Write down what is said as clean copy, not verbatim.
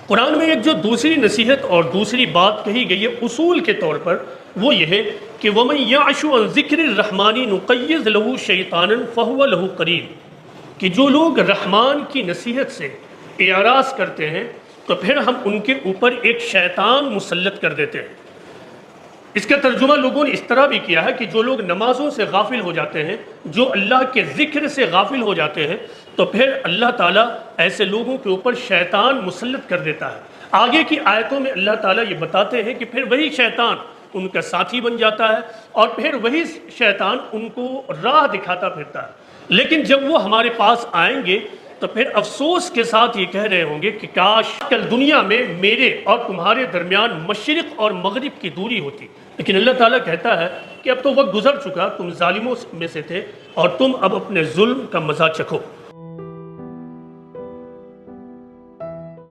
कुरान में एक जो दूसरी नसीहत और दूसरी बात कही गई है उसूल के तौर पर, वो ये है कि वमन याशु अन ज़िक्र रहमानी नुक़य्यिज़ लहू शैतानन फ़हुव लहू क़रीन, कि जो लोग रहमान की नसीहत से एराज़ करते हैं तो फिर हम उनके ऊपर एक शैतान मुसल्लत कर देते हैं। इसका तर्जुमा लोगों ने इस तरह भी किया है कि जो लोग नमाज़ों से गाफिल हो जाते हैं, जो अल्लाह के ज़िक्र से गाफिल हो जाते हैं, तो फिर अल्लाह ताला ऐसे लोगों के ऊपर शैतान मुसल्लत कर देता है। आगे की आयतों में अल्लाह ताला ये बताते हैं कि फिर वही शैतान उनका साथी बन जाता है और फिर वही शैतान उनको राह दिखाता फिरता है। लेकिन जब वो हमारे पास आएंगे तो फिर अफसोस के साथ ये कह रहे होंगे कि काश कल दुनिया में मेरे और तुम्हारे दरमियान मशरिक़ और मगरिब की दूरी होती। लेकिन अल्लाह ताला कहता है कि अब तो वक्त गुजर चुका, तुम जालिमों में से थे और तुम अब अपने जुल्म का मज़ा चखो।